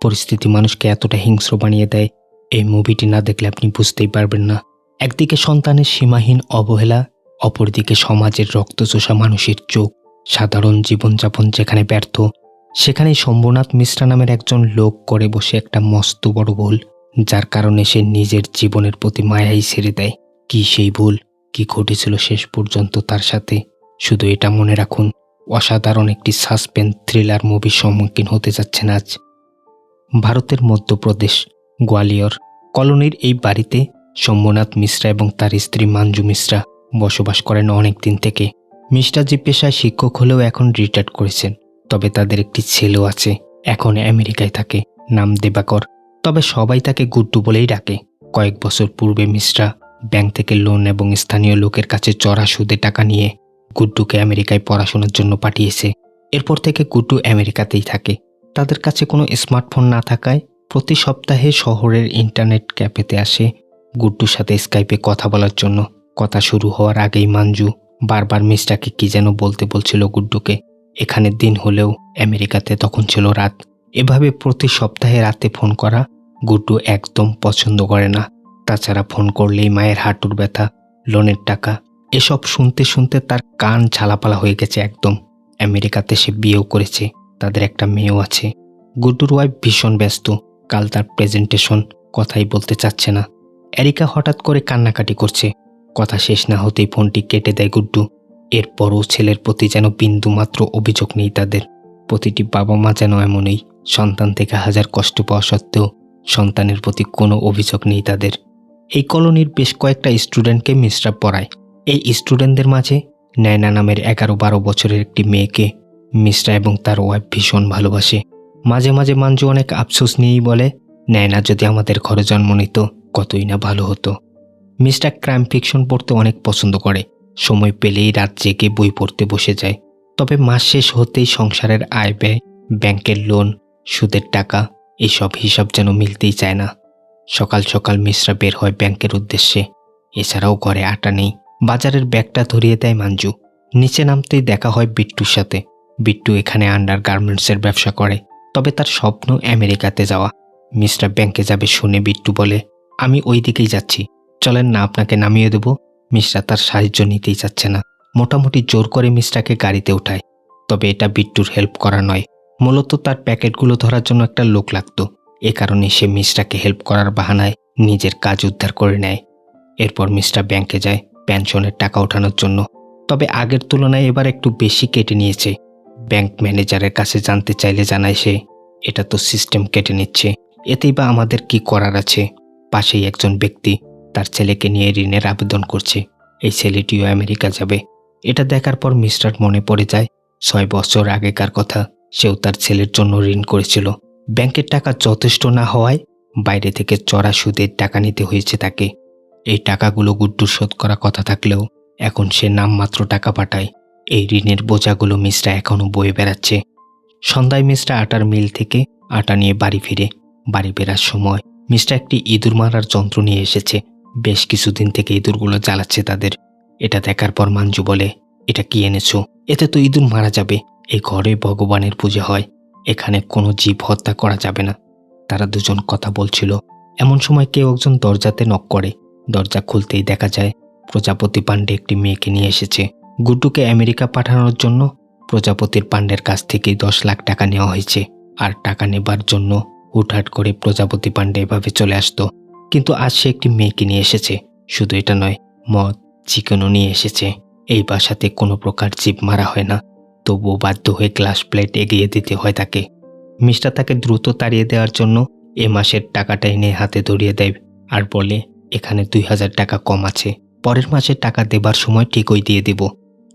পরিস্থিতি মানুষকে এতটা হিংস্র বানিয়ে দেয়, এই মুভিটি না দেখলে আপনি বুঝতেই পারবেন না। একদিকে সন্তানের সীমাহীন অবহেলা, অপরদিকে সমাজের রক্তচোষা মানুষের চোখ। সাধারণ জীবনযাপন যেখানে ব্যর্থ, সেখানেই শম্ভুনাথ মিশ্রা নামের একজন লোক করে বসে একটা মস্ত বড় ভুল, যার কারণে সে নিজের জীবনের প্রতি মায়াই ছেড়ে দেয়। কি সেই ভুল, কি ঘটেছিল শেষ পর্যন্ত তার সাথে, শুধু এটা মনে রাখুন, অসাধারণ একটি সাসপেন্স থ্রিলার মুভির সম্মুখীন হতে যাচ্ছেন আজ। ভারতের মধ্যপ্রদেশ গোয়ালিয়র কলোনির এই বাড়িতে শম্ভুনাথ মিশ্রা এবং তার স্ত্রী মাঞ্জু মিশ্রা বসবাস করেন অনেক দিন থেকে। মিশ্রা যে পেশায় শিক্ষক হলেও এখন রিটায়ার্ড করেছেন, তবে তাদের একটি ছেলেও আছে, এখন আমেরিকায় থাকে, নাম দেবাকর, তবে সবাই তাকে গুড্ডু বলেই ডাকে। কয়েক বছর পূর্বে মিশ্রা ব্যাংক থেকে লোন এবং স্থানীয় লোকের কাছে চড়া সুদে টাকা নিয়ে গুড্ডুকে আমেরিকায় পড়াশোনার জন্য পাঠিয়েছে। এরপর থেকে গুড্ডু আমেরিকাতেই থাকে। তাদের কাছে কোনো স্মার্টফোন না থাকায় প্রতি সপ্তাহে শহরের ইন্টারনেট ক্যাফেতে আসে গুড্ডুর সাথে স্কাইপে কথা বলার জন্য। কথা শুরু হওয়ার আগেই মাঞ্জু বারবার মিশ্রাকে কি যেন বলতে বলছিল গুড্ডুকে। এখানে দিন হলেও আমেরিকাতে তখন ছিল রাত। এভাবে প্রতি সপ্তাহে রাতে ফোন করা গুড্ডু একদম পছন্দ করে না। তাছাড়া ফোন করলেই মায়ের হাঁটুর ব্যথা, লোনের টাকা, এসব শুনতে শুনতে তার কান ঝালাপালা হয়ে গেছে একদম। আমেরিকাতে সে বিয়েও করেছে, তাদের একটা মেয়েও আছে। গুড্ডুর ওয়াইফ ভীষণ ব্যস্ত, কাল তার প্রেজেন্টেশন, কথাই বলতে চাচ্ছে না। এরিকা হঠাৎ করে কান্নাকাটি করছে, কথা শেষ না হতেই ফোনটি কেটে দেয় গুড্ডু। এরপরও ছেলের প্রতি যেন বিন্দু মাত্র অভিযোগ নেই তাদের। প্রতিটি বাবা মা যেন এমনই, সন্তান থেকে হাজার কষ্ট পাওয়া সত্ত্বেও সন্তানের প্রতি কোনো অভিযোগ নেই তাদের। এই কলোনির বেশ কয়েকটা স্টুডেন্টকে মিশ্রা পড়ায়। এই স্টুডেন্টদের মাঝে নয়না নামের 11-12 বছরের একটি মেয়েকে মিশ্রা এবং তার ওয়াইফ ভীষণ ভালোবাসে। মাঝে মাঝে মাঞ্জু অনেক আফসোস নিয়েই বলে, নয়না যদি আমাদের ঘরে জন্ম নিত কতই না ভালো হতো। মিশ্রা ক্রাইম ফিকশন পড়তে অনেক পছন্দ করে, সময় পেলেই রাত জেগে বই পড়তে বসে যায়। তবে মাস শেষ হতেই সংসারের আয় ব্যয়, ব্যাংকের লোন, সুদের টাকা, এইসব হিসাব যেন মিলতেই চায় না। সকাল সকাল মিশ্রা বের হয় ব্যাংকের উদ্দেশ্যে। এছাড়াও ঘরে আটা নেই। বাজারের ব্যাগটা ধরিয়ে দেয় মাঞ্জু। নিচে নামতেই দেখা হয় বিট্টুর সাথে। বিট্টু এখানে আন্ডার গার্মেন্টসের ব্যবসা করে, তবে তার স্বপ্ন আমেরিকাতে যাওয়া। মিশ্রা ব্যাংকে যাবে শুনে বিট্টু বলে, আমি ওই দিকেই যাচ্ছি, চলেন না আপনাকে নামিয়ে দেব। মিশ্রা তার সাহায্য নিতেই চাচ্ছে না, মোটামুটি জোর করে মিশ্রাকে গাড়িতে উঠায়। তবে এটা বিট্টুর হেল্প করা নয়, মূলত তার প্যাকেটগুলো ধরার জন্য একটা লোক লাগতো। এ কারণে সে মিশ্রাকে হেল্প করার বাহানায় নিজের কাজ উদ্ধার করে নেয়। এরপর মিশ্রা ব্যাংকে যায় পেনশনের টাকা ওঠানোর জন্য, তবে আগের তুলনায় এবার একটু বেশি কেটে নিয়েছে। ব্যাংক ম্যানেজারের কাছে জানতে চাইলে জানায় সে, এটা তো সিস্টেম কেটে নিচ্ছে, এতেই বা আমাদের কি করার আছে। পাশেই একজন ব্যক্তি তার ছেলেকে নিয়ে ঋণের আবেদন করছে। এই ছেলেটিও আমেরিকা যাবে। এটা দেখার পর মিস্টার মনে পড়ে যায় 6 বছর আগেকার কথা। সেও তার ছেলের জন্য ঋণ করেছিল। ব্যাংকের টাকা যথেষ্ট না হওয়ায় বাইরে থেকে চড়া সুদের টাকা নিতে হয়েছে তাকে। এই টাকাগুলো গুড্ডুর শোধ করা কথা থাকলেও এখন সে নামমাত্র টাকা পাঠায়। এই ঋণের বোঝাগুলো মিশ্রা এখনও বয়ে বেড়াচ্ছে। সন্ধ্যায় মিশ্রা আটার মিল থেকে আটা নিয়ে বাড়ি ফিরে। বাড়ি ফেরার সময় মিশ্রা একটি ইঁদুর মারার যন্ত্র নিয়ে এসেছে। বেশ কিছুদিন থেকে ইঁদুরগুলো জ্বালাচ্ছে তাদের। এটা দেখার পর মাঞ্জু বলে, এটা কি এনেছো? এতে তো ইঁদুর মারা যাবে। এই ঘরে ভগবানের পূজা হয়, এখানে কোনো জীব হত্যা করা যাবে না। তারা দুজন কথা বলছিল, এমন সময় কেউ একজন দরজাতে নক করে। দরজা খুলতেই দেখা যায় প্রজাপতি পাণ্ডে একটি মেয়েকে নিয়ে এসেছে। গুড্ডুকে আমেরিকা পাঠানোর জন্য প্রজাপতির পাণ্ডের কাছ থেকে 10 লাখ টাকা নেওয়া হয়েছে। আর টাকা নেবার জন্য হুটহাট করে প্রজাপতি পাণ্ডে এভাবে চলে আসতো। কিন্তু আজ সে একটি মেয়েকে নিয়ে এসেছে। শুধু এটা নয়, মদ, চিকেনও নিয়ে এসেছে। এই বাসাতে কোনো প্রকার জীব মারা হয় না, তবুও বাধ্য হয়ে গ্লাস প্লেট এগিয়ে দিতে হয় তাকে। মিস্টার তাকে দ্রুত তাড়িয়ে দেওয়ার জন্য এ মাসের টাকাটা এনে হাতে ধরিয়ে দেয় আর বলে, এখানে 2000 টাকা কম আছে, পরের মাসে টাকা দেবার সময় ঠিকই দিয়ে দেব।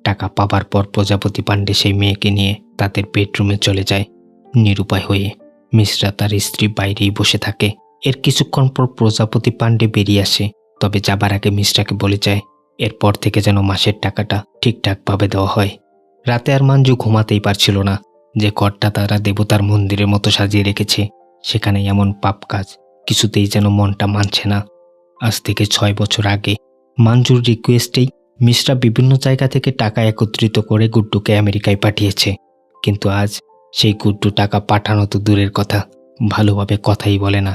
টাকা পাবার পর প্রজাপতি পাণ্ডে সেই মেয়েকে নিয়ে তাদের বেডরুমে চলে যায়। নিরুপায় হয়ে মিশ্রা তার স্ত্রী বাইরেই বসে থাকে। এর কিছুক্ষণ পর প্রজাপতি পাণ্ডে বেরিয়ে আসে, তবে যাবার আগে মিশ্রাকে বলে যায় এরপর থেকে যেন মাসের টাকাটা ঠিকঠাকভাবে দেওয়া হয়। রাতে আর মাঞ্জু ঘুমাতেই পারছিল না। যে ঘরটা তারা দেবতার মন্দিরের মতো সাজিয়ে রেখেছে, সেখানে এমন পাপ কাজ কিছুতেই যেন মনটা মানছে না। আজ থেকে 6 বছর আগে মাঞ্জুর রিকোয়েস্টেই মিশ্রা বিভিন্ন জায়গা থেকে টাকা একত্রিত করে গুড্ডুকে আমেরিকায় পাঠিয়েছে। কিন্তু আজ সেই গুড্ডু টাকা পাঠানো তো দূরের কথা, ভালোভাবে কথাই বলে না।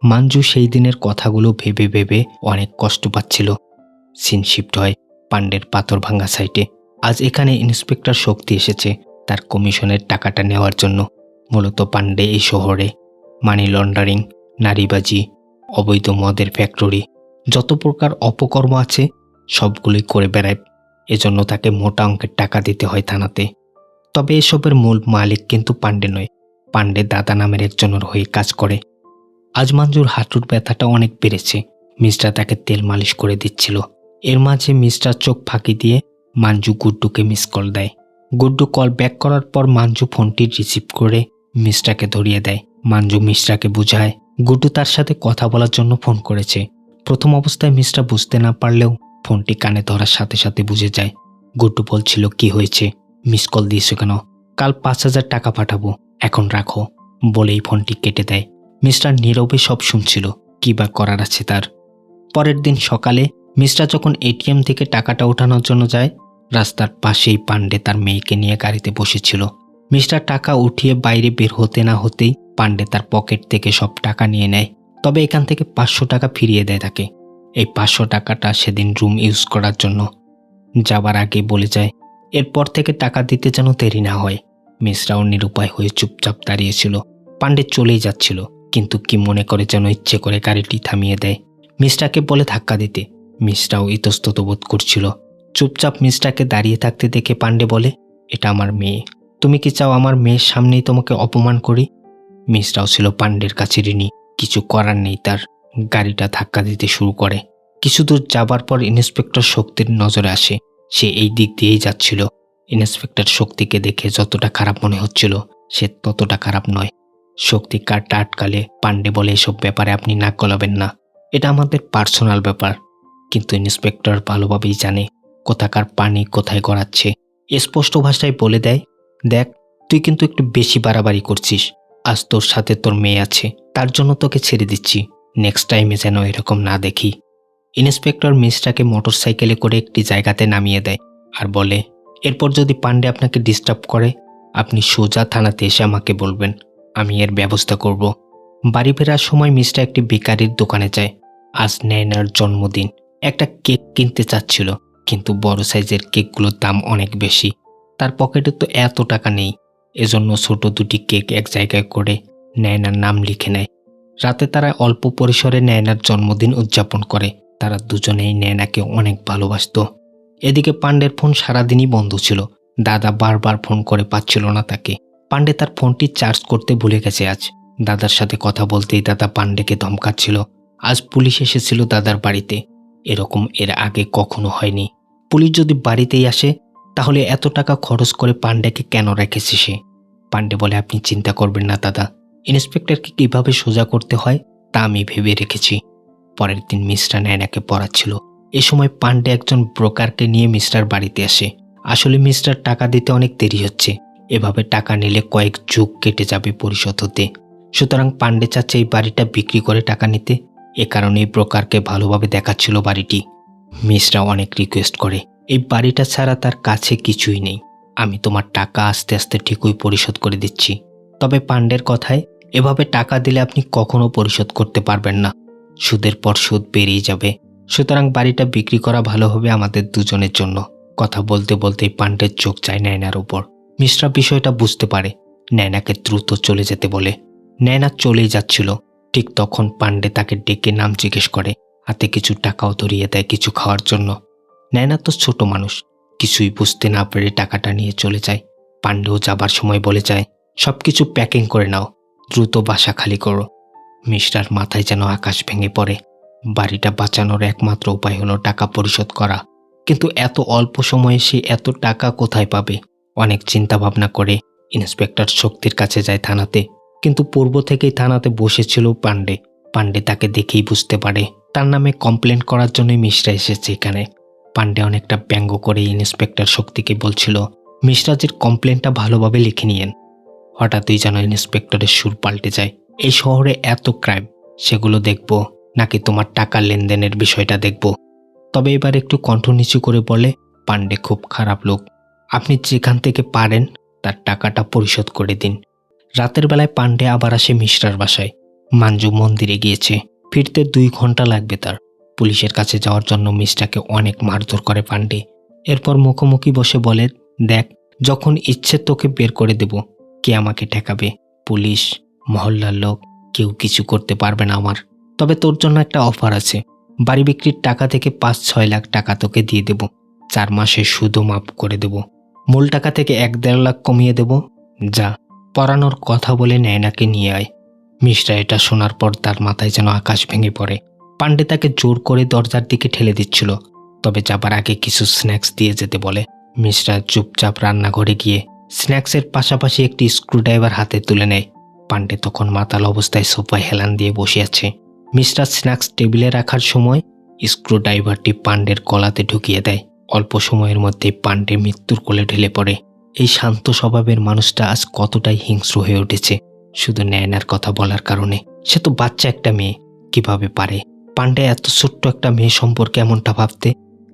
মাঞ্জু সেই দিনের কথাগুলো ভেবে ভেবে অনেক কষ্ট পাচ্ছিল। সিন শিফট হয় পাণ্ডের পাথর ভাঙা সাইটে। আজ এখানে ইন্সপেক্টর শক্তি এসেছে তার কমিশনের টাকাটা নেওয়ার জন্য। মূলত পাণ্ডে এই শহরে মানি লন্ডারিং, নারীবাজি, অবৈধ মদের ফ্যাক্টরি, যত প্রকার অপকর্ম আছে সবগুলোই করে বেড়ায়। এজন্য তাকে মোটা অঙ্কের টাকা দিতে হয় থানাতে। তবে এসবের মূল মালিক কিন্তু পাণ্ডে নয়, পাণ্ডে দাদা নামের একজনের হয়ে কাজ করে। আজ মাঞ্জুর হাঁটুর ব্যথাটা অনেক বেড়েছে। মিস্টার তাকে তেল মালিশ করে দিচ্ছিল। এর মাঝে মিস্টার চোখ ফাঁকি দিয়ে মাঞ্জু গুড্ডুকে মিস কল দেয়। গুড্ডু কল ব্যাক করার পর মাঞ্জু ফোনটি রিসিভ করে মিস্টারকে ধরিয়ে দেয়। মাঞ্জু মিস্টারকে বুঝায় গুড্ডু তার সাথে কথা বলার জন্য ফোন করেছে। প্রথম অবস্থায় মিস্টার বুঝতে না পারলেও ফোনটি কানে ধরার সাথে সাথে বুঝে যায়। গুড্ডু বলছিল, কি হয়েছে, মিস কল দিয়েছো কেন? কাল 5,000 টাকা পাঠাবো, এখন রাখো, বলেই ফোনটি কেটে দেয়। মিস্টার নীরবে সব শুনছিল, কি বা করার আছে তার। পরের দিন সকালে মিস্টার যখন এটিএম থেকে টাকাটা ওঠানোর জন্য যায়, রাস্তার পাশেই পাণ্ডে তার মেয়েকে নিয়ে গাড়িতে বসেছিল। মিস্টার টাকা উঠিয়ে বাইরে বের হতে না হতেই পাণ্ডে তার পকেট থেকে সব টাকা নিয়ে নেয়। তবে এখান থেকে 500 টাকা ফিরিয়ে দেয় তাকে। এই 500 টাকাটা সেদিন রুম ইউজ করার জন্য। যাবার আগে বলে যায় এরপর থেকে টাকা দিতে যেন দেরি না হয়। মিস্টারও নিরুপায় হয়ে চুপচাপ দাঁড়িয়েছিল। পাণ্ডে চলেই যাচ্ছিল, কিন্তু কি মনে করে যেন ইচ্ছে করে গাড়িটি থামিয়ে দেয়। মিস্টারকে বলে ধাক্কা দিতে। মিস্টারও ইতস্তত বোধ করছিল। চুপচাপ মিস্টারকে দাঁড়িয়ে থাকতে দেখে পাণ্ডে বলে, এটা আমার মেয়ে, তুমি কি চাও আমার মেয়ের সামনেই তোমাকে অপমান করি? মিস্টারও ছিল পাণ্ডের কাছে ঋণী, কিছু করার নেই তার। গাড়িটা ধাক্কা দিতে শুরু করে। কিছু দূর যাবার পর ইন্সপেক্টর শক্তির নজরে আসে। সে এই দিক দিয়েই যাচ্ছিল। ইন্সপেক্টর শক্তিকে দেখে যতটা খারাপ মনে হচ্ছিল সে ততটা খারাপ নয়। শক্তি কারটা আটকালে পাণ্ডে বলে, এসব ব্যাপারে আপনি নাক গলাবেন না, এটা আমাদের পার্সোনাল ব্যাপার। কিন্তু ইন্সপেক্টর ভালোভাবেই জানে কোথাকার পানি কোথায় গড়াচ্ছে। স্পষ্ট ভাষায় বলে দেয়, দেখ, তুই কিন্তু একটু বেশি বাড়াবাড়ি করছিস। আজ তোর সাথে তোর মেয়ে আছে, তার জন্য তোকে ছেড়ে দিচ্ছি। নেক্সট টাইমে যেন এরকম না দেখি। ইন্সপেক্টর মিস্টারকে মোটরসাইকেলে করে একটি জায়গাতে নামিয়ে দেয় আর বলে, এরপর যদি পাণ্ডে আপনাকে ডিস্টার্ব করে আপনি সোজা থানাতে এসে আমাকে বলবেন, আমি এর ব্যবস্থা করব। বাড়ি ফেরার সময় মিস্টার একটি বেকারির দোকানে যায়। আজ নয়নার জন্মদিন। একটা কেক কিনতে চাচ্ছিল, কিন্তু বড় সাইজের কেকগুলোর দাম অনেক বেশি। তার পকেটে তো এত টাকা নেই। এজন্য ছোট দুটি কেক এক জায়গায় করে নয়নার নাম লিখে নেয়। রাতে তারা অল্প পরিসরে নয়নার জন্মদিন উদযাপন করে। তারা দুজনেই নয়নাকে অনেক ভালোবাসত। এদিকে পাণ্ডের ফোন সারাদিনই বন্ধ ছিল। দাদা বারবার ফোন করে পাচ্ছিল না তাকে। পাণ্ডে তার ফোনটি চার্জ করতে ভুলে গেছে আজ। দাদার সাথে কথা বলতেই দাদা পাণ্ডেকে ধমকাচ্ছিল। আজ পুলিশ এসেছিল দাদার বাড়িতে। এরকম এর আগে কখনো হয়নি। পুলিশ যদি বাড়িতেই আসে তাহলে এত টাকা খরচ করে পাণ্ডেকে কেন রেখেছে সে? পাণ্ডে বলে, আপনি চিন্তা করবেন না দাদা, ইন্সপেক্টরকে কিভাবে সোজা করতে হয় তা আমি ভেবে রেখেছি। পরের দিন মিস্টার নয়নাকে পড়াচ্ছিল। এ সময় পাণ্ডে একজন ব্রোকারকে নিয়ে মিস্টার বাড়িতে আসে। আসলে মিস্টার টাকা দিতে অনেক দেরি হচ্ছে। এভাবে টাকা নিলে কয়েক যুগ কেটে যাবে পরিশোধ হতে। সুতরাং পাণ্ডে চাচ্ছে এই বাড়িটা বিক্রি করে টাকা নিতে। এ কারণেই ব্রোকারকে ভালোভাবে দেখাচ্ছিল বাড়িটি। মিস্টার অনেক রিকোয়েস্ট করে, এই বাড়িটা ছাড়া তার কাছে কিছুই নেই। আমি তোমার টাকা আস্তে আস্তে ঠিকই পরিশোধ করে দিচ্ছি। তবে পাণ্ডের কথায় এভাবে টাকা দিলে আপনি কখনো পরিশোধ করতে পারবেন না। সুদের পর সুদ বেরিয়ে যাবে। সুতরাং বাড়িটা বিক্রি করা ভালো হবে আমাদের দুজনের জন্য। কথা বলতে বলতেই পাণ্ডের চোখ যায় নয়নার উপর। মিশ্রা বিষয়টা বুঝতে পারে। নয়নাকে দ্রুত চলে যেতে বলে। নয়না চলেই যাচ্ছিল। ঠিক তখন পাণ্ডে তাকে ডেকে নাম জিজ্ঞেস করে। হাতে কিছু টাকাও ধরিয়ে দেয় কিছু খাওয়ার জন্য। নয়না তো ছোট মানুষ, কিছুই বুঝতে না পেরে টাকাটা নিয়ে চলে যায়। পাণ্ডেও যাবার সময় বলে যায়, সবকিছু প্যাকিং করে নাও, দ্রুত বাসা খালি করো। মিস্টার মাথায় যেন আকাশ ভেঙে পড়ে। বাড়িটা বাঁচানোর একমাত্র উপায় হলো টাকা পরিশোধ করা। কিন্তু এত অল্প সময়ে সে এত টাকা কোথায় পাবে? অনেক চিন্তা ভাবনা করে ইন্সপেক্টর শক্তির কাছে যায় থানাতে। কিন্তু পূর্ব থেকেই থানাতে বসেছিল পাণ্ডে। পাণ্ডে তাকে দেখেই বুঝতে পারে তার নামে কমপ্লেন করার জন্যই মিশ্রা এসেছে এখানে। পাণ্ডে অনেকটা ব্যঙ্গ করে ইন্সপেক্টর শক্তিকে বলছিল, মিশ্রাজির কমপ্লেনটা ভালোভাবে লিখে নিয়েন। হঠাৎই যেন ইন্সপেক্টরের সুর পাল্টে যায়। এই শহরে এত ক্রাইম, সেগুলো দেখব নাকি তোমার টাকা লেনদেনের বিষয়টা দেখব? তবে এবার একটু কণ্ঠ নিচু করে বলে, পাণ্ডে খুব খারাপ লোক, আপনি যেখান থেকে পারেন তার টাকাটা পরিশোধ করে দিন। রাতের বেলায় পান্ডে আবার আসে মিশ্রার বাসায়। মাঞ্জু মন্দিরে গিয়েছে, ফিরতে 2 ঘন্টা লাগবে তার। পুলিশের কাছে যাওয়ার জন্য মিশ্রাকে অনেক মারধর করে পান্ডে। এরপর মুখোমুখি বসে বলে, দেখ, যখন ইচ্ছে তোকে বের করে দেব, কে আমাকে ঠেকাবে? পুলিশ, মহল্লার লোক, কেউ কিছু করতে পারবে না আমার। তবে তোর জন্য একটা অফার আছে, বাড়ি বিক্রির টাকা থেকে 5-6 লাখ টাকা তোকে দিয়ে দেব, 4 মাসে সুদও মাফ করে দেব, মূল টাকা থেকে 1-1.5 লাখ কমিয়ে দেব। যা, পড়ানোর কথা বলে নয়নাকে নিয়ে আয়। মিশ্রা এটা শোনার পর তার মাথায় যেন আকাশ ভেঙে পড়ে। পান্ডে তাকে জোর করে দরজার দিকে ঠেলে দিচ্ছিল, তবে যাবার আগে কিছু স্ন্যাক্স দিয়ে যেতে বলে। মিশ্রা চুপচাপ রান্নাঘরে গিয়ে স্ন্যাক্সের পাশাপাশি একটি স্ক্রুড্রাইভার হাতে তুলে নেয়। পান্ডে তখন মাতাল অবস্থায় সোফায় হেলান দিয়ে বসে আছে। মিশ্রা স্ন্যাক্স টেবিলে রাখার সময় স্ক্রুড্রাইভারটি পান্ডের গলাতে ঢুকিয়ে দেয়। অল্প সময়ের মধ্যে পান্ডে মৃত্যুর কোলে ঢেলে পড়ে। এই শান্ত স্বভাবের মানুষটা আজ কতটাই হিংস্র হয়ে উঠেছে শুধু নয়নার কথা বলার কারণে। সে তো বাচ্চা একটা মেয়ে, কিভাবে পারে পান্ডে এত ছোট্ট একটা মেয়ে সম্পর্কে এমনটা ভাবতে?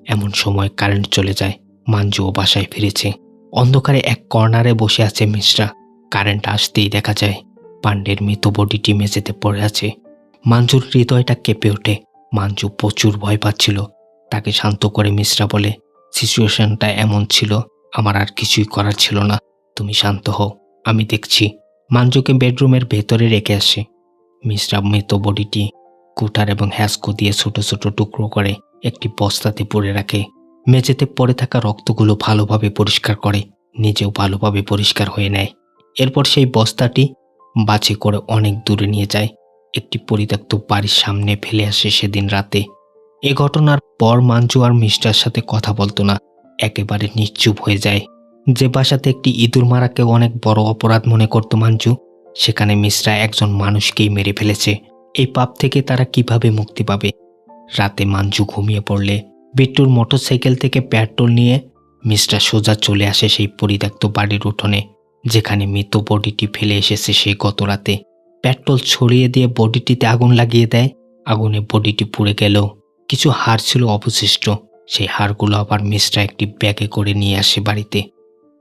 এমন সময় কারেন্ট চলে যায়। মাঞ্জুও বাসায় ফিরেছে। অন্ধকারে এক কর্নারে বসে আছে মিশ্রা। কারেন্ট আসতেই দেখা যায় পান্ডের মৃত বডিটি মেঝেতে পড়ে আছে। মাঞ্জুর হৃদয়টা কেঁপে ওঠে। মাঞ্জু প্রচুর ভয় পাচ্ছিল। তাকে শান্ত করে মিশ্রা বলে, সিচুয়েশনটা এমন ছিল, আমার আর কিছুই করার ছিল না, তুমি শান্ত হও, আমি দেখছি। মাঞ্জুকে বেডরুমের ভেতরে রেখে আসে। মিশ্রা মৃত বডিটি কুঠার এবং হ্যাসকো দিয়ে ছোট ছোট টুকরো করে একটি বস্তাতে পরে রাখে। মেঝেতে পড়ে থাকা রক্তগুলো ভালোভাবে পরিষ্কার করে, নিজেও ভালোভাবে পরিষ্কার হয়ে নেয়। এরপর সেই বস্তাটি বাছে করে অনেক দূরে নিয়ে যায়। একটি পরিত্যক্ত বাড়ির সামনে ফেলে আসে সেদিন রাতে। এ ঘটনার পর মাঞ্জু আর মিশ্রার সাথে কথা বলতো না, একেবারে নিশ্চুপ হয়ে যায়। যে বাসাতে একটি ইঁদুর মারাকে অনেক বড় অপরাধ মনে করত মাঞ্জু, সেখানে মিশ্রা একজন মানুষকেই মেরে ফেলেছে। এই পাপ থেকে তারা কিভাবে মুক্তি পাবে? রাতে মাঞ্জু ঘুমিয়ে পড়লে বিট্টুর মোটরসাইকেল থেকে পেট্রোল নিয়ে মিশ্রা সোজা চলে আসে সেই পরিত্যক্ত বাড়ির উঠোনে, যেখানে মৃত বডিটি ফেলে এসেছে সে গত রাতে। পেট্রোল ছড়িয়ে দিয়ে বডিটিতে আগুন লাগিয়ে দেয়। আগুনে বডিটি পুড়ে গেলেও কিছু হাড় ছিল অবশিষ্ট। সেই হাড়গুলো আবার মিশ্রা একটি ব্যাগে করে নিয়ে আসে বাড়িতে।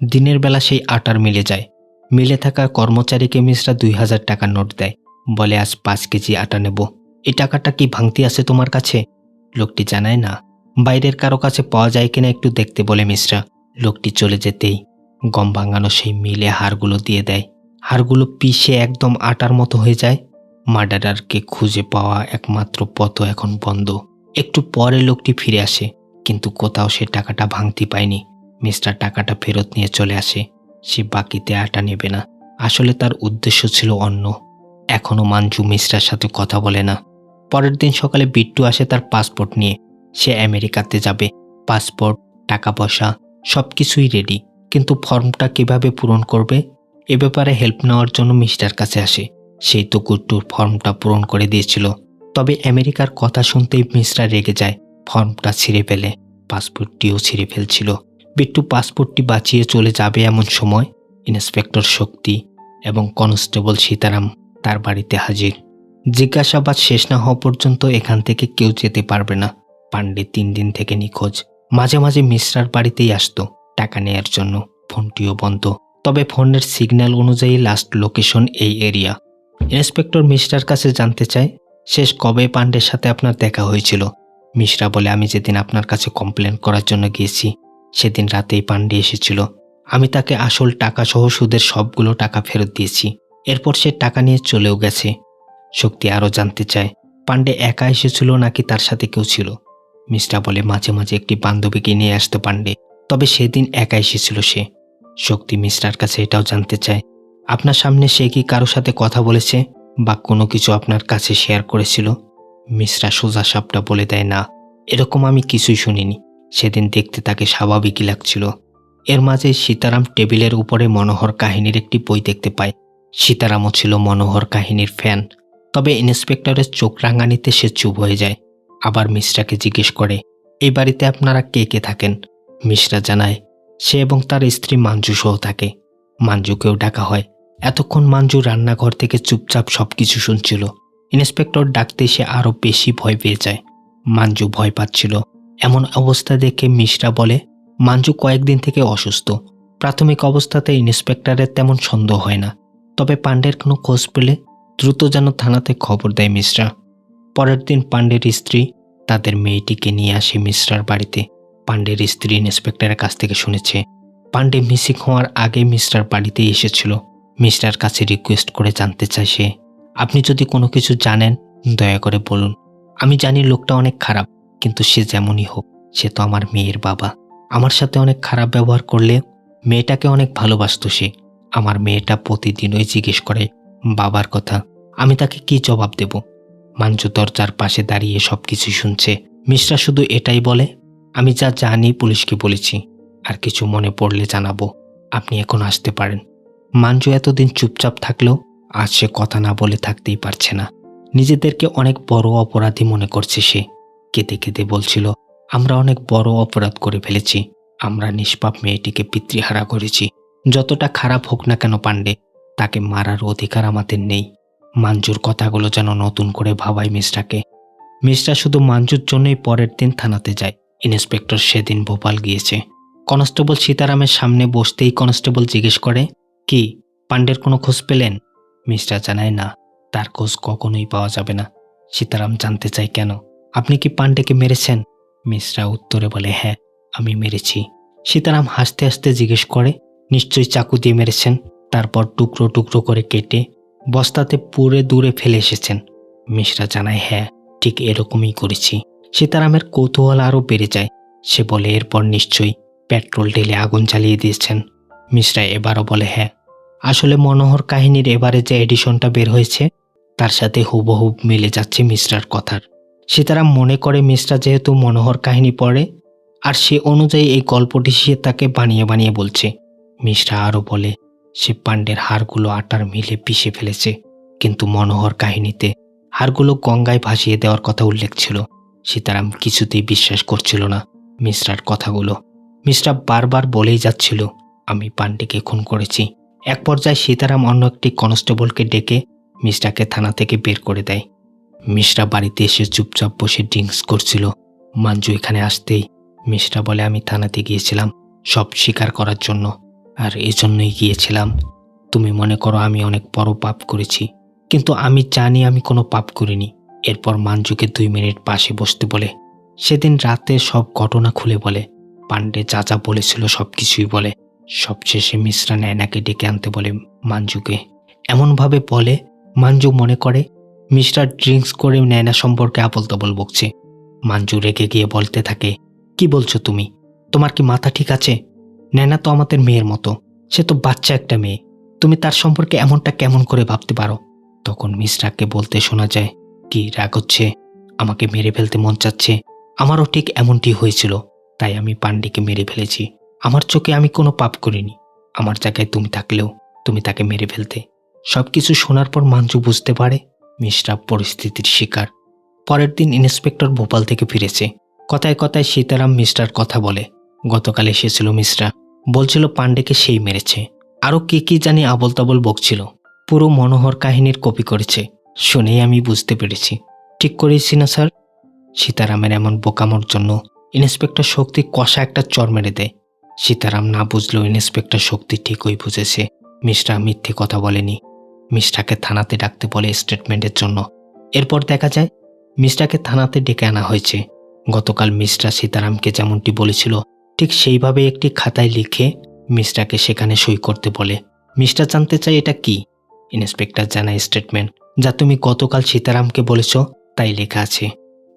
দিনের বেলা সেই আটার মিলে যায়। মিলে থাকা কর্মচারীকে মিশ্রা 2000 টাকার নোট দেয়, বলে আজ 5 কেজি আটা নেব। এই টাকাটা কি ভাঙতি আছে তোমার কাছে? লোকটি জানায় না। বাইরের কারো কাছে পাওয়া যায় কিনা একটু দেখতে বলে মিশ্রা। লোকটি চলে যেতেই গম ভাঙানো সেই মিলে হাড়গুলো দিয়ে দেয়। হাড়গুলো পিষে একদম আটার মতো হয়ে যায়। মার্ডারারকে খুঁজে পাওয়া একমাত্র পথ এখন বন্ধ। একটু পরে লোকটি ফিরে আসে, কিন্তু কোথাও সে টাকাটা ভাঙতি পায়নি। মিস্টার টাকাটা ফেরত নিয়ে চলে আসে। সে বাকিতে আটা নেবে না, আসলে তার উদ্দেশ্য ছিল অন্য। এখনও মাঞ্জু মিশ্রার সাথে কথা বলে না। পরের দিন সকালে বিট্টু আসে তার পাসপোর্ট নিয়ে। সে আমেরিকাতে যাবে। পাসপোর্ট, টাকা পয়সা সবকিছুই রেডি, কিন্তু ফর্মটা কিভাবে পূরণ করবে এ ব্যাপারে হেল্প নেওয়ার জন্য মিস্টার কাছে আসে। সেই তো গুড্ডুর ফর্মটা পূরণ করে দিয়েছিল। তবে আমেরিকার কথা শুনতেই মিশ্রা রেগে যায়। ফর্মটা ছিঁড়ে ফেলে, পাসপোর্টটিও ছিঁড়ে ফেলছিল। বিট্টু পাসপোর্টটি বাঁচিয়ে চলে যাবে এমন সময় ইন্সপেক্টর শক্তি এবং কনস্টেবল সীতারাম তার বাড়িতে হাজির। জিজ্ঞাসাবাদ শেষ না হওয়া পর্যন্ত এখান থেকে কেউ যেতে পারবে না। পান্ডে 3 দিন থেকে নিখোঁজ। মাঝে মাঝে মিশ্রার বাড়িতেই আসতো টাকা নেয়ার জন্য। ফোনটিও বন্ধ, তবে ফোনের সিগন্যাল অনুযায়ী লাস্ট লোকেশন এই এরিয়া। ইন্সপেক্টর মিশ্রার কাছে জানতে চায়, শেষ কবে পান্ডের সাথে আপনার দেখা হয়েছিল? মিশ্রা বলে, আমি যেদিন আপনার কাছে কমপ্লেন করার জন্য গিয়েছি সেদিন রাতেই পান্ডে এসেছিল। আমি তাকে আসল টাকা সহ সুদের সবগুলো টাকা ফেরত দিয়েছি। এরপর সে টাকা নিয়ে চলেও গেছে। শক্তি আরও জানতে চায়, পান্ডে একা এসেছিল নাকি তার সাথে কেউ ছিল? মিশ্রা বলে, মাঝে মাঝে একটি বান্ধবীকে নিয়ে আসতো পান্ডে, তবে সেদিন একা এসেছিল সে। শক্তি মিশ্রার কাছে এটাও জানতে চায়, আপনার সামনে সে কি কারো সাথে কথা বলেছে বা কোনো কিছু আপনার কাছে শেয়ার করেছিল? মিশ্রা সোজা সাপটা বলে দেয়, না, এরকম আমি কিছুই শুনিনি। সেদিন দেখতে তাকে স্বাভাবিকই লাগছিল। এর মাঝে সীতারাম টেবিলের উপরে মনোহর কাহিনীর একটি বই দেখতে পায়। সীতারামও ছিল মনোহর কাহিনীর ফ্যান, তবে ইন্সপেক্টরের চোখ রাঙানিতে সে চুপ হয়ে যায়। আবার মিশ্রাকে জিজ্ঞেস করে, এই বাড়িতে আপনারা কে কে থাকেন? মিশ্রা জানায়, সে এবং তার স্ত্রী মাঞ্জু সহ থাকে। মাঞ্জুকেও ডাকা হয়। এতক্ষণ মাঞ্জু রান্নাঘর থেকে চুপচাপ সবকিছু শুনছিল। ইন্সপেক্টর ডাকতে সে আরও বেশি ভয় পেয়ে যায়। মাঞ্জু ভয় পাচ্ছিল। এমন অবস্থা দেখে মিশ্রা বলে, মাঞ্জু কয়েকদিন থেকে অসুস্থ। প্রাথমিক অবস্থাতে ইন্সপেক্টরের তেমন সন্দেহ হয় না। তবে পাণ্ডের কোনো খোঁজ পেলে দ্রুত যেন থানাতে খবর দেয় মিশ্রা। পরের দিন পাণ্ডের স্ত্রী তাদের মেয়েটিকে নিয়ে আসে মিশ্রার বাড়িতে। পাণ্ডের স্ত্রী ইন্সপেক্টরের কাছ থেকে শুনেছে পাণ্ডে মিসিং হওয়ার আগে মিশ্রার বাড়িতেই এসেছিল। মিশ্রার কাছে রিকোয়েস্ট করে জানতে চায় সে, আপনি যদি কোনো কিছু জানেন দয়া করে বলুন। আমি জানি লোকটা অনেক খারাপ, কিন্তু সে যেমনই হোক সে তো আমার মেয়ের বাবা। আমার সাথে অনেক খারাপ ব্যবহার করলে মেয়েটাকে অনেক ভালোবাসতো সে। আমার মেয়েটা প্রতিদিনই জিজ্ঞেস করে বাবার কথা, আমি তাকে কি জবাব দেব? মাঞ্জু দরজার পাশে দাঁড়িয়ে সবকিছু শুনছে। মিশ্রা শুধু এটাই বলে, আমি যা জানি পুলিশকে বলেছি, আর কিছু মনে পড়লে জানাবো, আপনি এখন আসতে পারেন। মাঞ্জু এতদিন চুপচাপ থাকলেও আজ সে কথা না বলে থাকতেই পারছে না। নিজেদেরকে অনেক বড় অপরাধী মনে করছে সে। কেঁদে কেঁদে বলছিল, আমরা অনেক বড় অপরাধ করে ফেলেছি। আমরা নিষ্পাপ মেয়েটিকে পিতৃহারা করেছি। যতটা খারাপ হোক না কেন পাণ্ডে, তাকে মারার অধিকার আমাদের নেই। মাঞ্জুর কথাগুলো যেন নতুন করে ভাবায় মিশ্রাকে। মিশ্রা শুধু মাঞ্জুর জন্যই পরের দিন থানাতে যায়। ইন্সপেক্টর সেদিন ভোপাল গিয়েছে। কনস্টেবল সীতারামের সামনে বসতেই কনস্টেবল জিজ্ঞেস করে, কি পাণ্ডের কোনো খোঁজ পেলেন? মিশ্রা জানায় না, তার খোঁজ কখনোই পাওয়া যাবে না। সীতারাম জানতে চায় কেন, আপনি কি পাণ্ডেকে মেরেছেন? মিশ্রা উত্তরে বলে, হ্যাঁ আমি মেরেছি। সীতারাম হাসতে হাসতে জিজ্ঞেস করে, নিশ্চয়ই চাকু দিয়ে মেরেছেন, তারপর টুকরো টুকরো করে কেটে বস্তাতে পুরে দূরে ফেলে এসেছেন। মিশ্রা জানায়, হ্যাঁ ঠিক এরকমই করেছি। সীতারামের কৌতূহল আরও বেড়ে যায়। সে বলে, এরপর নিশ্চয়ই পেট্রোল ঢেলে আগুন জ্বালিয়ে দিয়েছেন। মিশ্রা এবারও বলে, হ্যাঁ। আসলে মনোহর কাহিনীর এবারে যে এডিশনটা বের হয়েছে তার সাথে হুবহুব মিলে যাচ্ছে মিশ্রার কথার। সীতারাম মনে করে মিশ্রা যেহেতু মনোহর কাহিনী পড়ে, আর সে অনুযায়ী এই গল্পটি সে তাকে বানিয়ে বানিয়ে বলছে। মিশ্রা আরও বলে, সে পাণ্ডের হাড়গুলো আটার মিলে পিষে ফেলেছে, কিন্তু মনোহর কাহিনীতে হাড়গুলো গঙ্গায় ভাসিয়ে দেওয়ার কথা উল্লেখ ছিল। সীতারাম কিছুতেই বিশ্বাস করছিল না মিশ্রার কথাগুলো। মিশ্রা বারবার বলেই যাচ্ছিল, আমি পাণ্ডেকে খুন করেছি। এক পর্যায়ে সীতারাম অন্য একটি কনস্টেবলকে ডেকে মিশ্রাকে থানা থেকে বের করে দেয়। মিশ্রা বাড়িতে এসে চুপচাপ বসে ড্রিঙ্কস করছিল। মাঞ্জু এখানে আসতেই মিশ্রা বলে, আমি থানাতে গিয়েছিলাম সব স্বীকার করার জন্য, আর এজন্যই গিয়েছিলাম। তুমি মনে করো আমি অনেক বড় পাপ করেছি, কিন্তু আমি জানি আমি কোনো পাপ করিনি। এরপর মাঞ্জুকে 2 মিনিট পাশে বসতে বলে সেদিন রাতে সব ঘটনা খুলে বলে। পাণ্ডে যা যা বলেছিল সব কিছুই বলে। সবশেষে মিশ্রা নয়নাকে ডেকে আনতে বলে মাঞ্জুকে। এমনভাবে বলে মাঞ্জু মনে করে মিশ্রা ড্রিঙ্কস করে নয়না সম্পর্কে আবল তাবল বকছে। মাঞ্জু রেগে গিয়ে বলতে থাকে, কি বলছো তুমি? তোমার কি মাথা ঠিক আছে? নয়না তো আমাদের মেয়ের মতো, সে তো বাচ্চা একটা মেয়ে, তুমি তার সম্পর্কে এমনটা কেমন করে ভাবতে পারো? তখন মিশ্রাকে বলতে শোনা যায়, কি রাগ হচ্ছে? আমাকে মেরে ফেলতে মন চাচ্ছে? আমারও ঠিক এমনটি হয়েছিল, তাই আমি পাণ্ডেকে মেরে ফেলেছি। আমার চোখে আমি কোনো পাপ করিনি। আমার জায়গায় তুমি থাকলেও তুমি তাকে মেরে ফেলতে। সবকিছু শোনার পর মাঞ্জু বুঝতে পারে মিশ্রা পরিস্থিতির শিকার। পরের দিন ইন্সপেক্টর ভোপাল থেকে ফিরেছে। কথায় কথায় সীতারাম মিশ্রার কথা বলে। গতকাল এসেছিল মিশ্রা, বলছিল পাণ্ডেকে সেই মেরেছে। আরও কি কি জানি আবল তাবল বকছিল। পুরো মনোহর কাহিনীর কপি করেছে। শুনেই আমি বুঝতে পেরেছি। ঠিক করেছি না স্যার? সীতারামের এমন বোকামোর জন্য ইন্সপেক্টর শক্তি কষা একটা চর মেরে দেয়। সীতারাম না বুঝলেও ইন্সপেক্টর শক্তি ঠিকই বুঝেছে মিশ্রা মিথ্যে কথা বলেনি। মিশ্রাকে থানাতে ডাকতে বলে স্টেটমেন্টের জন্য। এরপর দেখা যায় মিশ্রাকে থানাতে ডেকে আনা হয়েছে। গতকাল মিশ্রা সীতারামকে যেমনটি বলেছিল ঠিক সেইভাবে একটি খাতায় লিখে মিশ্রাকে সেখানে সই করতে বলে। মিশ্রা জানতে চায় এটা কি? ইন্সপেক্টর জানায়, স্টেটমেন্ট যা তুমি গতকাল সীতারামকে বলেছ তাই লেখা আছে।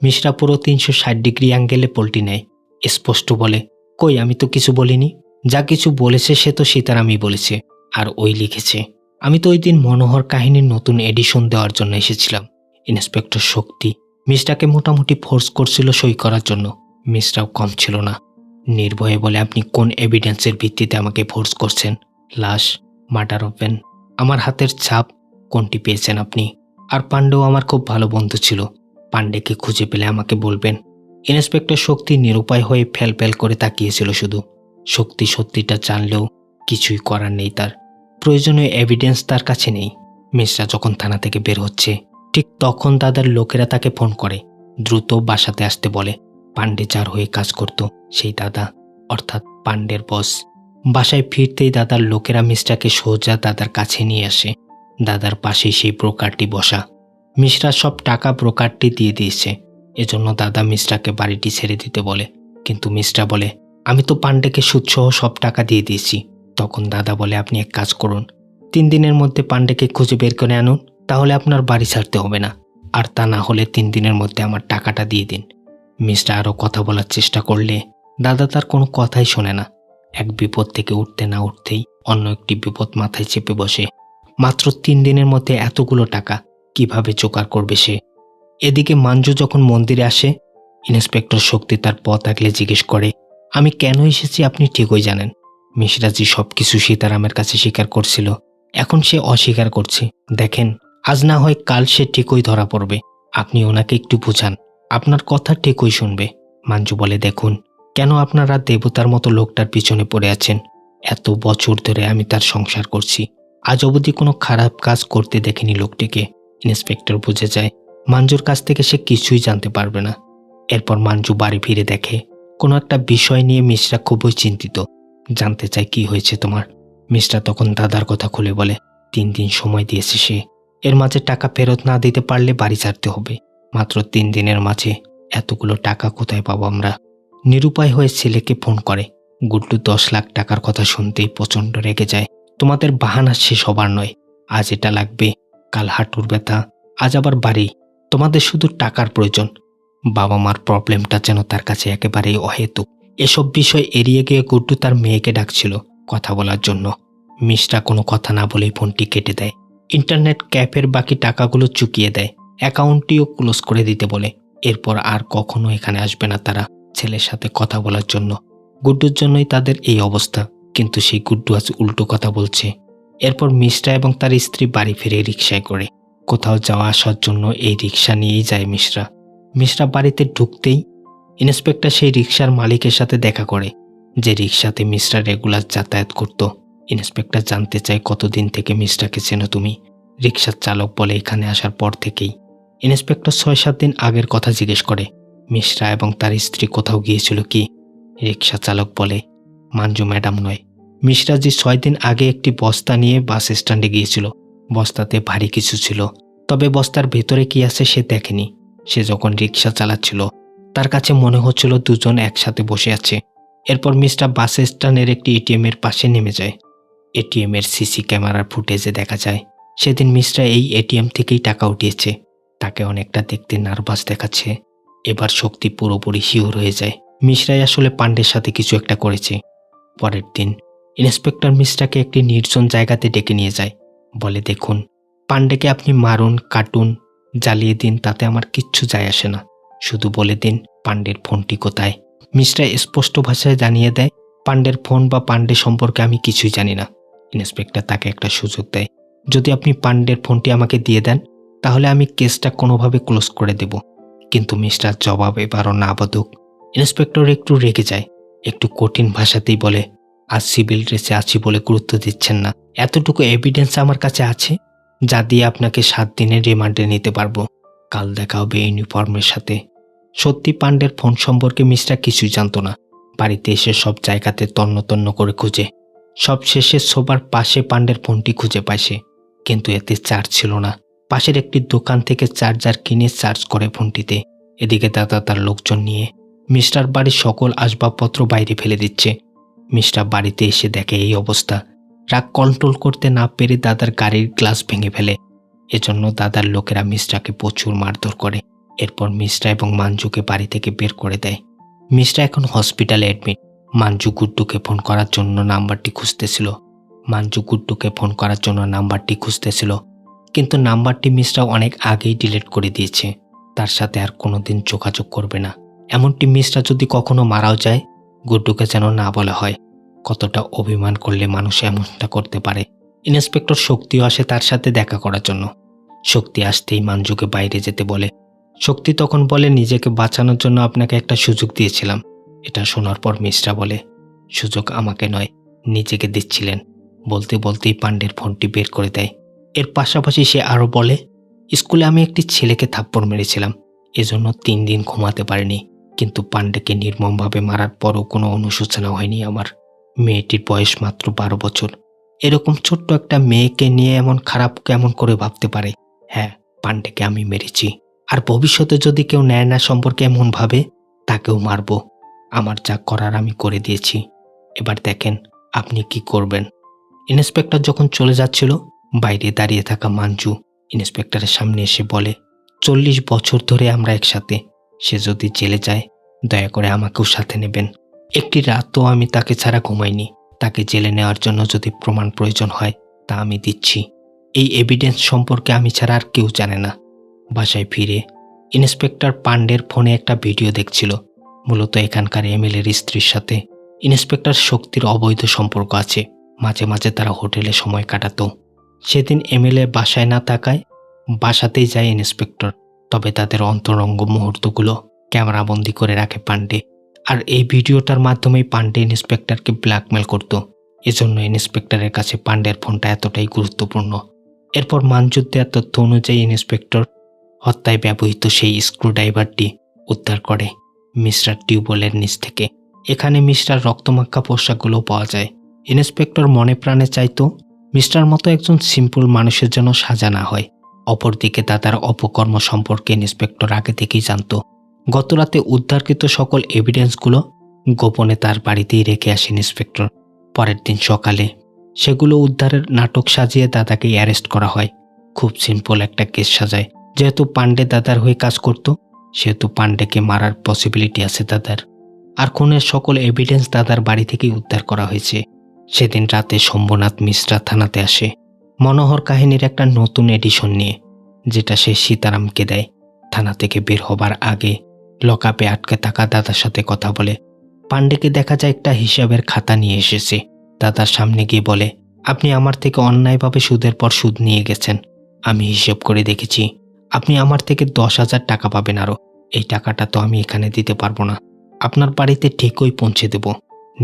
মিশ্রা পুরো 360 ডিগ্রি অ্যাঙ্গেলে পল্টি নেয়। স্পষ্ট বলে, কই আমি তো কিছু বলিনি। যা কিছু বলেছে সে তো সীতারামই বলেছে, আর ওই লিখেছে। আমি তো ওই দিন মনোহর কাহিনীর নতুন এডিশন দেওয়ার জন্য এসেছিলাম। ইন্সপেক্টর শক্তি মিশ্রাকে মোটামুটি ফোর্স করছিল সই করার জন্য। মিশ্রাও কম ছিল না। নির্ভয়ে বলে, আপনি কোন এভিডেন্সের ভিত্তিতে আমাকে ফোর্স করছেন? লাশ, মার্ডার ওপেন, আমার হাতের ছাপ, কোনটি পেয়েছেন আপনি? আর পাণ্ডেও আমার খুব ভালো বন্ধু ছিল। পাণ্ডেকে খুঁজে পেলে আমাকে বলবেন। ইন্সপেক্টর শক্তি নিরুপায় হয়ে ফেল ফেল করে তাকিয়েছিল শুধু। শক্তি সত্যিটা জানলেও কিছুই করার নেই তার। প্রয়োজনীয় এভিডেন্স তার কাছে নেই। মিশ্রা যখন থানা থেকে বের হচ্ছে ঠিক তখন দাদার লোকেরা তাকে ফোন করে দ্রুত বাসাতে আসতে বলে। পাণ্ডে যার হয়ে কাজ করত সেই দাদা, অর্থাৎ পাণ্ডের বস। বাসায় ফিরতেই দাদার লোকেরা মিশ্রাকে সোজা দাদার কাছে নিয়ে আসে। দাদার পাশেই সেই ব্রোকারটি বসা। মিশ্রা সব টাকা ব্রোকারটি দিয়ে দিয়েছে, এজন্য দাদা মিশ্রাকে বাড়িটি ছেড়ে দিতে বলে। কিন্তু মিশ্রা বলে, আমি তো পাণ্ডেকে সুদসহ সব টাকা দিয়ে দিয়েছি। তখন দাদা বলে, আপনি এক কাজ করুন, 3 দিনের মধ্যে পাণ্ডেকে খুঁজে বের করে আনুন, তাহলে আপনার বাড়ি ছাড়তে হবে না। আর তা না হলে 3 দিনের মধ্যে আমার টাকাটা দিয়ে দিন। মিশ্রা আরও কথা বলার চেষ্টা করলে দাদা তার কোনো কথাই শোনে না। এক বিপদ থেকে উঠতে না উঠতেই অন্য একটি বিপদ মাথায় চেপে বসে। মাত্র 3 দিনের মধ্যে এতগুলো টাকা কিভাবে জোগাড় করবে সে? এদিকে মাঞ্জু যখন মন্দিরে আসে, ইন্সপেক্টর শক্তি তার পথ আগলে জিজ্ঞেস করে, আমি কেন এসেছি আপনি ঠিকই জানেন। মিশ্রাজি সবকিছু সীতারামের কাছে স্বীকার করছিল, এখন সে অস্বীকার করছে। দেখেন, আজ না হয় কাল সে ঠিকই ধরা পড়বে। আপনি ওনাকে একটু বুঝান, আপনার কথা ঠিকই শুনবে। মাঞ্জু বলে, দেখুন, কেন আপনারা দেবতার মতো লোকটার পিছনে পড়ে আছেন? এত বছর ধরে আমি তার সংসার করছি, আজ অবধি কোনো খারাপ কাজ করতে দেখিনি লোকটিকে। ইন্সপেক্টর বুঝে যায় মাঞ্জুর কাছ থেকে সে কিছুই জানতে পারবে না। এরপর মাঞ্জু বাড়ি ফিরে দেখে কোনো একটা বিষয় নিয়ে মিশ্রা খুবই চিন্তিত। জানতে চায়, কি হয়েছে তোমার? মিশ্রা তখন দাদার কথা খুলে বলে, 3 দিন সময় দিয়েছে সে, এর মাঝে টাকা ফেরত না দিতে পারলে বাড়ি ছাড়তে হবে। মাত্র 3 দিনের মাঝে এতগুলো টাকা কোথায় পাবো আমরা? নিরুপায় হয়ে ছেলেকে ফোন করে। গুড্ডু 10 লাখ টাকার কথা শুনতেই প্রচণ্ড রেগে যায়। তোমাদের বাহানা শেষ হবার নয়, আজ এটা লাগবে, কাল হাঁটুর ব্যথা, আজ আবার বাড়ি। তোমাদের শুধু টাকার প্রয়োজন। বাবা মার প্রবলেমটা যেন তার কাছে একেবারেই অহেতুক। এসব বিষয় এড়িয়ে গিয়ে গুড্ডু তার মেয়েকে ডাকছিল কথা বলার জন্য। মিশ্রা কোনো কথা না বলেই ফোনটি কেটে দেয়। ইন্টারনেট ক্যাফের বাকি টাকাগুলো চুকিয়ে দেয়, অ্যাকাউন্টটিও ক্লোজ করে দিতে বলে। এরপর আর কখনো এখানে আসবে না তারা ছেলের সাথে কথা বলার জন্য। গুড্ডুর জন্যই তাদের এই অবস্থা, কিন্তু সেই গুড্ডু আজ উল্টো কথা বলছে। এরপর মিশ্রা এবং তার স্ত্রী বাড়ি ফিরে রিকশায় করে। কোথাও যাওয়া আসার জন্য এই রিকশা নিয়েই যায় মিশ্রা। মিশ্রা বাড়িতে ঢুকতেই ইন্সপেক্টর সেই রিকশার মালিকের সাথে দেখা করে, যে রিকশাতে মিশ্রা রেগুলার যাতায়াত করত। ইন্সপেক্টর জানতে চায়, কতদিন থেকে মিশ্রাকে চেনো তুমি? রিকশার চালক বলে, এখানে আসার পর থেকেই। ইন্সপেক্টর 6-7 দিন আগের কথা জিজ্ঞেস করে, মিশ্রা এবং তার স্ত্রী কোথাও গিয়েছিল কি? রিকশা চালক বলে, মাঞ্জু ম্যাডাম নয়, মিশ্রাজি 6 দিন আগে একটি বস্তা নিয়ে বাস স্ট্যান্ডে গিয়েছিল। বস্তাতে ভারী কিছু ছিল, তবে বস্তার ভেতরে কি আছে সে দেখেনি। সে যখন রিকশা চালাচ্ছিল তার কাছে মনে হচ্ছিল দুজন একসাথে বসে আছে। এরপর মিস্টার বাস স্ট্যান্ডের একটি এটিএম এর পাশে নেমে যায়। এটিএম এর সিসি ক্যামেরার ফুটেজে দেখা যায় সেদিন মিশ্রা এই এটিএম থেকেই টাকা উঠিয়েছে। তাকে অনেকটা দেখতে নার্ভাস দেখাচ্ছে। এবার শক্তি পুরোপুরি শিওর হয়ে যায় মিশ্রাই আসলে পাণ্ডের সাথে কিছু একটা করেছে। পরের দিন ইন্সপেক্টর মিশ্রাকে একটি নির্জন জায়গাতে ডেকে নিয়ে যায়। বলে, দেখুন, পাণ্ডেকে আপনি মারুন, কাটুন, জ্বালিয়ে দিন, তাতে আমার কিচ্ছু যায় আসে না। শুধু বলে দিন পাণ্ডের ফোনটি কোথায়। মিশ্রা স্পষ্ট ভাষায় জানিয়ে দেয়, পাণ্ডের ফোন বা পাণ্ডে সম্পর্কে আমি কিছুই জানি না। ইন্সপেক্টর তাকে একটা সুযোগ দেয়, যদি আপনি পাণ্ডের ফোনটি আমাকে দিয়ে দেন তাহলে আমি কেসটা কোনোভাবে ক্লোজ করে দেব। কিন্তু মিস্টার জবাব এবারও না বদুক। ইন্সপেক্টর একটু রেগে যায়, একটু কঠিন ভাষাতেই বলে, আজ সিভিল ড্রেসে আছি বলে গুরুত্ব দিচ্ছেন না। এতটুকু এভিডেন্স আমার কাছে আছে যা দিয়ে আপনাকে 7 দিনের রিমান্ডে নিতে পারবো। কাল দেখা হবে ইউনিফর্মের সাথে। সত্যি পাণ্ডের ফোন সম্পর্কে মিস্টার কিছুই জানতো না। বাড়িতে এসে সব জায়গাতে তন্ন তন্ন করে খুঁজে সব শেষে সোবার পাশে পাণ্ডের ফোনটি খুঁজে পায় সে, কিন্তু এতে চার্জ ছিল না। পাশের একটি দোকান থেকে চার্জার কিনে চার্জ করে ফোনটিতে। এদিকে দাদা তার লোকজন নিয়ে মিস্টার বাড়ির সকল আসবাবপত্র বাইরে ফেলে দিচ্ছে। মিস্টার বাড়িতে এসে দেখে এই অবস্থা। রাগ কন্ট্রোল করতে না পেরে দাদার গাড়ির গ্লাস ভেঙে ফেলে। এজন্য দাদার লোকেরা মিস্টারকে প্রচুর মারধর করে। এরপর মিস্টার এবং মাঞ্জুকে বাড়ি থেকে বের করে দেয়। মিস্টার এখন হসপিটালে অ্যাডমিট। মাঞ্জু গুড্ডুকে ফোন করার জন্য নাম্বারটি খুঁজতেছিল। কিন্তু নাম্বারটি মিস্টার অনেক আগেই ডিলিট করে দিয়েছে। তার সাথে আর কোনোদিন যোগাযোগ করবে না। এমনটি মিস্টার যদি কখনো মারাও যায়, গুড্ডুকে যেন না বলা হয়। কতটা অভিমান করলে মানুষ এমনটা করতে পারে। ইন্সপেক্টর শক্তিও আসে তার সাথে দেখা করার জন্য। শক্তি আসতেই মাঞ্জুকে বাইরে যেতে বলে। শক্তি তখন বলে, নিজেকে বাঁচানোর জন্য আপনাকে একটা সুযোগ দিয়েছিলাম। এটা শোনার পর মিস্টার বলে, সুযোগ আমাকে নয়, নিজেকে দিচ্ছিলেন। বলতে বলতেই পাণ্ডের ফোনটি বের করে দেয়। এর পাশাপাশি সে আরও বলে, স্কুলে আমি একটি ছেলেকে থাপ্পড় মেরেছিলাম, এজন্য 3 দিন ঘুমাতে পারিনি। কিন্তু পাণ্ডেকে নির্মমভাবে মারার পরও কোনো অনুশোচনা হয়নি আমার। মেয়েটির বয়স মাত্র 12 বছর। এরকম ছোট্ট একটা মেয়েকে নিয়ে এমন খারাপ কেমন করে ভাবতে পারে? হ্যাঁ, পান্ডেকে আমি মেরেছি। আর ভবিষ্যতে যদি কেউ নেয় না সম্পর্কে এমন ভাবে, তাকেও মারব। আমার যা করার আমি করে দিয়েছি। এবার দেখেন আপনি কি করবেন। ইন্সপেক্টর যখন চলে যাচ্ছিল, বাইরে দাঁড়িয়ে থাকা মাঞ্জু ইন্সপেক্টরের সামনে এসে বলে, 40 বছর ধরে আমরা একসাথে। সে যদি জেলে যায়, দয়া করে আমাকেও সাথে নেবেন। একটি রাতও আমি তাকে ছাড়া ঘুমাইনি। তাকে জেলে নেওয়ার জন্য যদি প্রমাণ প্রয়োজন হয়, তা আমি দিচ্ছি। এই এভিডেন্স সম্পর্কে আমি ছাড়া আর কেউ জানে না। বাসায় ফিরে ইন্সপেক্টর পান্ডের ফোনে একটা ভিডিও দেখছিল। মূলত এখানকার এমএলএর স্ত্রীর সাথে ইন্সপেক্টর শক্তির অবৈধ সম্পর্ক আছে। মাঝে মাঝে তারা হোটেলে সময় কাটাতো। সেদিন এমএলএ বাসায় না থাকায় বাসাতেই যায় ইন্সপেক্টর। তবে তাদের অন্তরঙ্গ মুহূর্তগুলো ক্যামেরাবন্দি করে রাখে পান্ডে। আর এই ভিডিওটার মাধ্যমেই পান্ডে ইন্সপেক্টরকে ব্ল্যাকমেল করত। এজন্য ইন্সপেক্টরের কাছে পান্ডের ফোনটা এতটাই গুরুত্বপূর্ণ। এরপর মানজুর দেওয়া তথ্য অনুযায়ী ইন্সপেক্টর হত্যায় ব্যবহৃত সেই স্ক্রুড্রাইভারটি উদ্ধার করে মিস্টার টিউবওয়েলের নিচ থেকে। এখানে মিস্টার রক্তমাখা পোশাকগুলো পাওয়া যায়। ইন্সপেক্টর মনে প্রাণে চাইতো মিস্টার মতো একজন সিম্পল মানুষের জন্য সাজা না হয়। অপরদিকে দাদার অপকর্ম সম্পর্কে ইন্সপেক্টর আগে থেকেই জানত। গতরাতে উদ্ধারকৃত সকল এভিডেন্সগুলো গোপনে তার বাড়িতেই রেখে আসে ইন্সপেক্টর। পরের দিন সকালে সেগুলো উদ্ধারের নাটক সাজিয়ে দাদাকে অ্যারেস্ট করা হয়। খুব সিম্পল একটা কেস সাজায়। যেহেতু পান্ডে দাদার হয়ে কাজ করত, সেহেতু পান্ডেকে মারার পসিবিলিটি আছে দাদার। আর খুনের সকল এভিডেন্স দাদার বাড়ি থেকেই উদ্ধার করা হয়েছে। সেদিন রাতে শম্ভুনাথ মিশ্রা থানাতে আসে মনোহর কাহিনীর একটা নতুন এডিশন নিয়ে, যেটা সে সীতারামকে দেয়। থানা থেকে বের হবার আগে লকআপে আটকে থাকা দাদার সাথে কথা বলে। পান্ডেকে দেখা যায় একটা হিসাবের খাতা নিয়ে এসেছে। দাদার সামনে গিয়ে বলে, আপনি আমার থেকে অন্যায়ভাবে সুদের পর সুদ নিয়ে গেছেন। আমি হিসেব করে দেখেছি, আপনি আমার থেকে 10,000 টাকা পাবেন আরও। এই টাকাটা তো আমি এখানে দিতে পারবো না, আপনার বাড়িতে ঠিকই পৌঁছে দেব।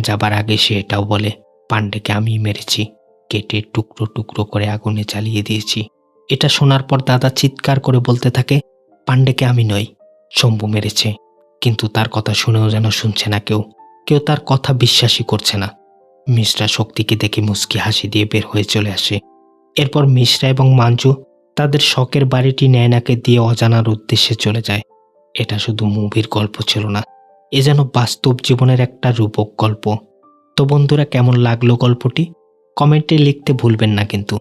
যাবার আগে সে এটাও বলে, পান্ডেকে আমি মেরেছি, কেটে টুকরো টুকরো করে আগুনে জ্বালিয়ে দিয়েছি। এটা শোনার পর দাদা চিৎকার করে বলতে থাকে, পান্ডেকে আমি নই, শম্ভু মেরেছে। কিন্তু তার কথা শুনেও যেন শুনছে না কেউ। কেউ তার কথা বিশ্বাসই করছে না। মিশ্রা শক্তিকে দেখে মুচকি হাসি দিয়ে বের হয়ে চলে আসে। এরপর মিশ্রা এবং মাঞ্জু তাদের শখের বাড়িটি নয়নাকে দিয়ে অজানার উদ্দেশ্যে চলে যায়। এটা শুধু মুভির গল্প ছিল না, এ যেন বাস্তব জীবনের একটা রূপক গল্প। তো বন্ধুরা, কেমন লাগলো গল্পটি? কমেন্টে লিখতে ভুলবেন না কিন্তু।